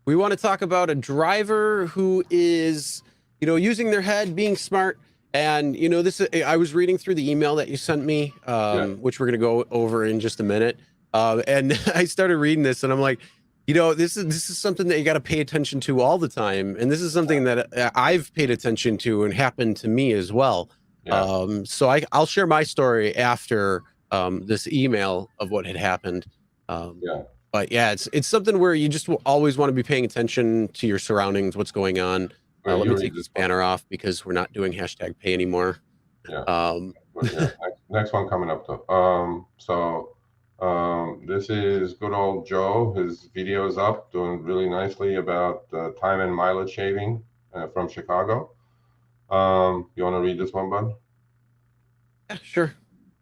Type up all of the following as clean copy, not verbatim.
We want to talk about a driver who is, using their head, being smart. And, I was reading through the email that you sent me, Yeah. which we're going to go over in just a minute. And I started reading this and I'm like, this is something that you got to pay attention to all the time. And this is something that I've paid attention to and happened to me as well. Yeah. I'll share my story after this email of what had happened. Yeah. But yeah, it's something where you just will always want to be paying attention to your surroundings, what's going on. Wait, Let you me read take this this one. banner off because we're not doing hashtag pay anymore. Yeah. Um, Yeah. Next one coming up though. This is good old Joe. His video is up, doing really nicely about time and mileage shaving from Chicago. You want to read this one, bud? yeah, sure.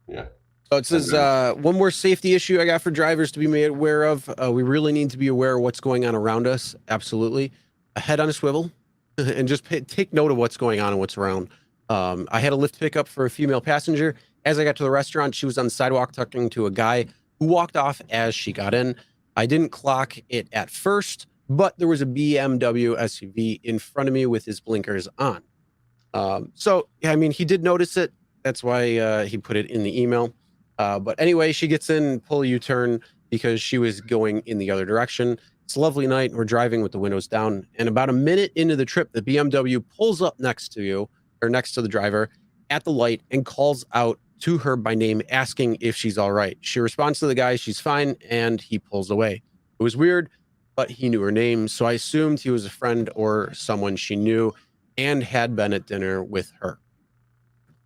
Yeah. So it says, one more safety issue I got for drivers to be made aware of. We really need to be aware of what's going on around us. Absolutely. A head on a swivel and just take note of what's going on and what's around. I had a Lyft pickup for a female passenger. As I got to the restaurant, she was on the sidewalk talking to a guy who walked off as she got in. I didn't clock it at first, but there was a BMW SUV in front of me with his blinkers on. He did notice it. That's why he put it in the email. But anyway, she gets in, pull a U-turn because she was going in the other direction. It's a lovely night. We're driving with the windows down. And about a minute into the trip, the BMW pulls up next to you or next to the driver at the light and calls out to her by name, asking if she's all right. She responds to the guy, she's fine, and he pulls away. It was weird, but he knew her name. So I assumed he was a friend or someone she knew and had been at dinner with her.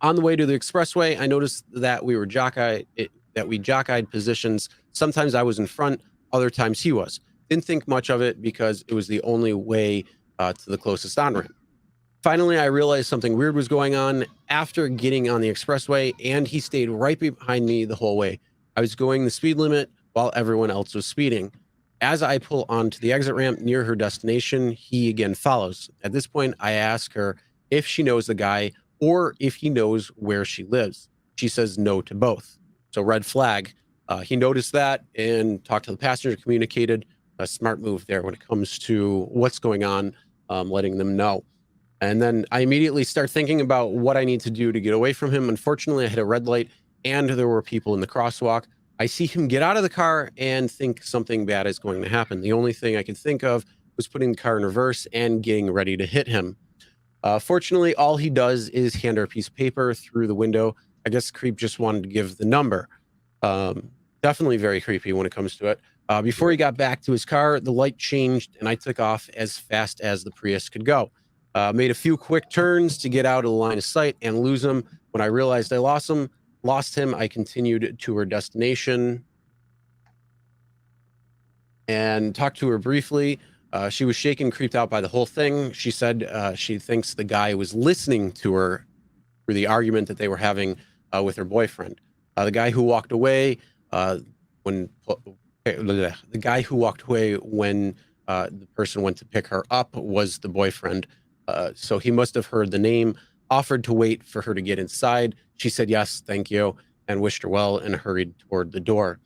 On the way to the expressway, I noticed that we jock-eyed positions. Sometimes I was in front, other times he was. Didn't think much of it because it was the only way to the closest on-ramp. Finally, I realized something weird was going on after getting on the expressway, and he stayed right behind me the whole way. I was going the speed limit while everyone else was speeding. As I pull onto the exit ramp near her destination, he again follows. At this point, I ask her if she knows the guy or if he knows where she lives. She says no to both. So red flag. He noticed that and talked to the passenger, communicated. A smart move there when it comes to what's going on, letting them know. And then I immediately start thinking about what I need to do to get away from him. Unfortunately, I hit a red light and there were people in the crosswalk. I see him get out of the car and think something bad is going to happen. The only thing I could think of was putting the car in reverse and getting ready to hit him. Fortunately, all he does is hand her a piece of paper through the window. I guess the creep just wanted to give the number. Definitely very creepy when it comes to it. Before he got back to his car, the light changed and I took off as fast as the Prius could go. Made a few quick turns to get out of the line of sight and lose him. When I realized I lost him, I continued to her destination and talked to her briefly. She was shaken, creeped out by the whole thing. She said she thinks the guy was listening to her for the argument that they were having with her boyfriend. The guy who walked away when the person went to pick her up was the boyfriend. So he must have heard the name, offered to wait for her to get inside. She said yes, thank you, and wished her well and hurried toward the door.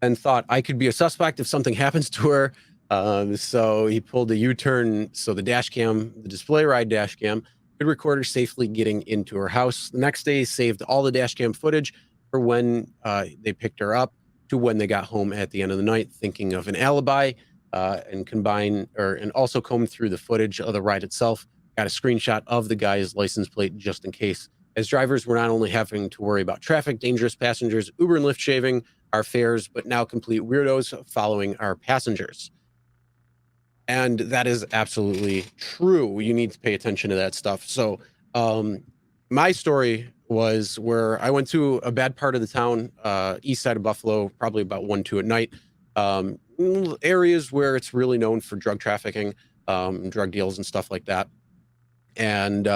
And thought I could be a suspect if something happens to her. So he pulled a U-turn so the display ride dash cam could record her safely getting into her house. The next day, saved all the dash cam footage for when they picked her up to when they got home at the end of the night, thinking of an alibi, and also combed through the footage of the ride itself. Got a screenshot of the guy's license plate just in case. As drivers, we're not only having to worry about traffic, dangerous passengers, Uber and Lyft shaving our fares, but now complete weirdos following our passengers. And that is absolutely true. You need to pay attention to that stuff. So my story was where I went to a bad part of the town, east side of Buffalo, probably about 1, 2 at night. Areas where it's really known for drug trafficking, drug deals and stuff like that. And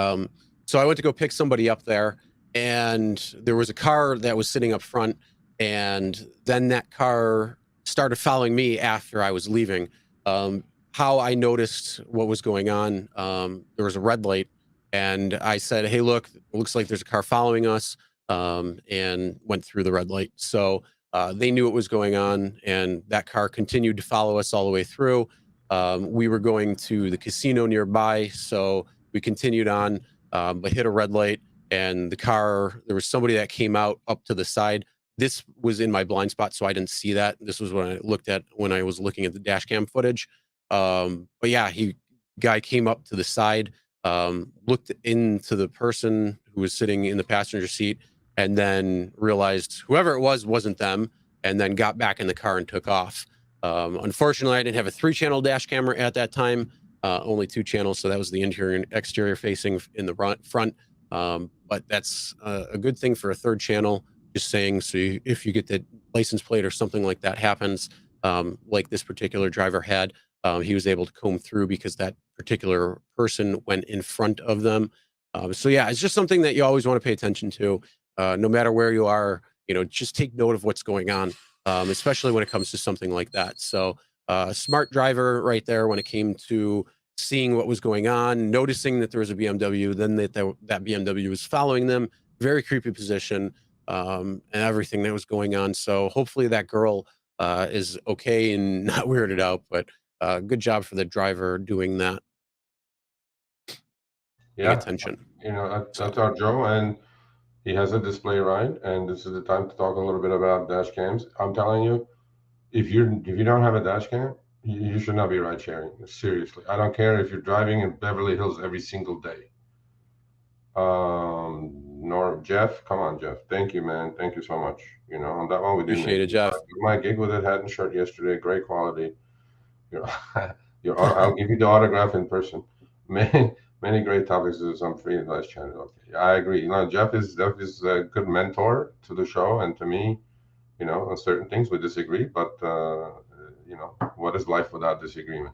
so I went to go pick somebody up there, and there was a car that was sitting up front, and then that car started following me after I was leaving. How I noticed what was going on, there was a red light, and I said, hey, look, it looks like there's a car following us, and went through the red light. So They knew what was going on, and that car continued to follow us all the way through. We were going to the casino nearby, so we continued on, but hit a red light, and there was somebody that came out up to the side. This was in my blind spot, so I didn't see that. This was when I was looking at the dash cam footage. But yeah, guy came up to the side, looked into the person who was sitting in the passenger seat, and then realized whoever it was wasn't them, and then got back in the car and took off. Unfortunately, I didn't have a 3-channel dash camera at that time, only 2 channels, so that was the interior and exterior facing in the front. But that's a good thing for a 3rd channel, just saying, so if you get the license plate or something like that happens, like this particular driver had, he was able to comb through because that particular person went in front of them. So yeah, it's just something that you always want to pay attention to, no matter where you are. Just take note of what's going on, especially when it comes to something like that. So, smart driver right there when it came to seeing what was going on, noticing that there was a BMW, then that BMW was following them. Very creepy position, and everything that was going on. So hopefully that girl is okay and not weirded out. But good job for the driver doing that, paying Yeah, attention. that's So our Joe, and he has a display ride, and this is the time to talk a little bit about dash cams. I'm telling you, if you don't have a dash cam, you should not be ride sharing. Seriously, I don't care if you're driving in Beverly Hills every single day. Nor Jeff, come on, Jeff. Thank you, man. Thank you so much. On that one we didn't make appreciate it, it. Jeff. My gig with it hat and shirt yesterday, great quality. Your, I'll give you the autograph in person. Many great topics to some free advice channel. Okay, I agree. Jeff is a good mentor to the show and to me. On certain things we disagree, but what is life without disagreement?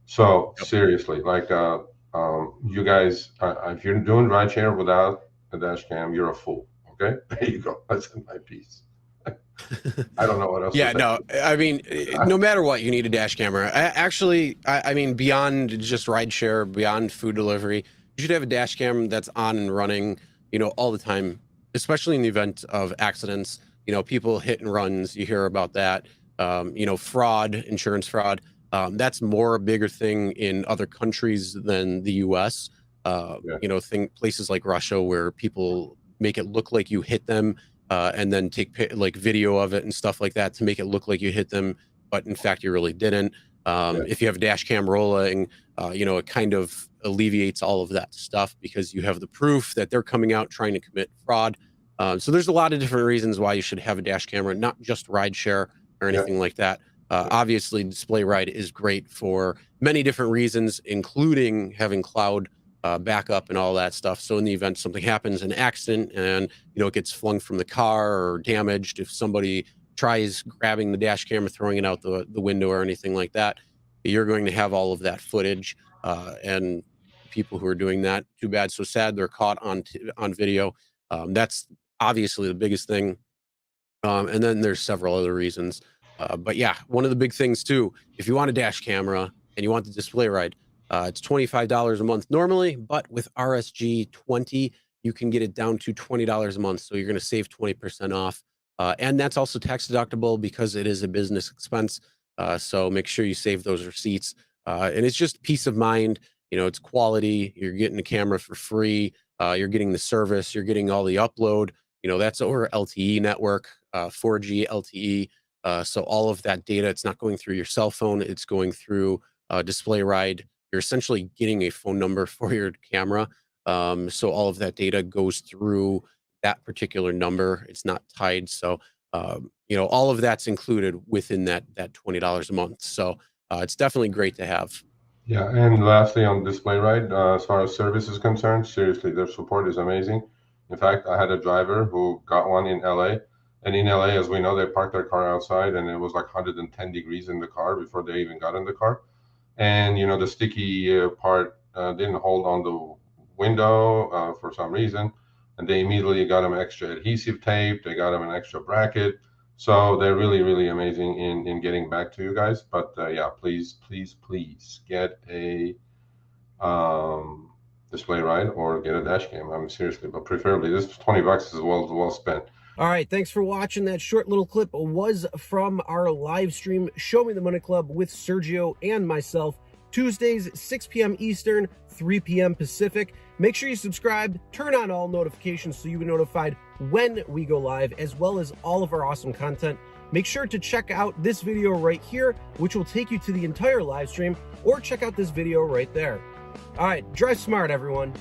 So Yep. seriously, like you guys, if you're doing rideshare without a dash cam, you're a fool. Okay, there you go. That's my piece. I don't know what else to Yeah, say. no, I mean, no matter what, you need a dash camera. I mean, beyond just rideshare, beyond food delivery, you should have a dash cam that's on and running, all the time, especially in the event of accidents. People hit and runs, you hear about that. Fraud, insurance fraud. That's more a bigger thing in other countries than the US. Yeah, Places like Russia where people make it look like you hit them, and then take like video of it and stuff like that to make it look like you hit them, but in fact you really didn't. yeah, If you have a dash cam rolling, it kind of alleviates all of that stuff because you have the proof that they're coming out trying to commit fraud. So there's a lot of different reasons why you should have a dash camera, not just rideshare or yeah, anything like that. Obviously, display ride is great for many different reasons, including having cloud backup and all that stuff. So in the event something happens, an accident, and it gets flung from the car or damaged, if somebody tries grabbing the dash camera, throwing it out the window or anything like that, you're going to have all of that footage. And people who are doing that, too bad, so sad, they're caught on video. That's obviously the biggest thing. And then there's several other reasons. But yeah, one of the big things too, if you want a dash camera and you want the display ride, it's $25 a month normally, but with RSG 20, you can get it down to $20 a month. So you're going to save 20% off. And that's also tax deductible because it is a business expense. So make sure you save those receipts. And it's just peace of mind. It's quality. You're getting the camera for free. You're getting the service. You're getting all the upload. That's over LTE network, 4G LTE. So all of that data, it's not going through your cell phone. It's going through display ride. You're essentially getting a phone number for your camera. So all of that data goes through that particular number. It's not tied. So, all of that's included within that $20 a month. So it's definitely great to have. yeah. And lastly, on display ride, as far as service is concerned, seriously, their support is amazing. In fact, I had a driver who got one in LA. And in LA, as we know, they parked their car outside and it was like 110 degrees in the car before they even got in the car. And the sticky part didn't hold on the window for some reason, and they immediately got them extra adhesive tape. They got them an extra bracket, so they're really really amazing in getting back to you guys. But yeah, please get a um, display ride or get a dash cam. I'm seriously, but preferably this $20 is well spent. All right, thanks for watching. That short little clip was from our live stream, Show Me the Money Club with Sergio and myself, Tuesdays, 6 p.m. Eastern, 3 p.m. Pacific. Make sure you subscribe, turn on all notifications so you'll be notified when we go live, as well as all of our awesome content. Make sure to check out this video right here, which will take you to the entire live stream, or check out this video right there. All right, drive smart, everyone.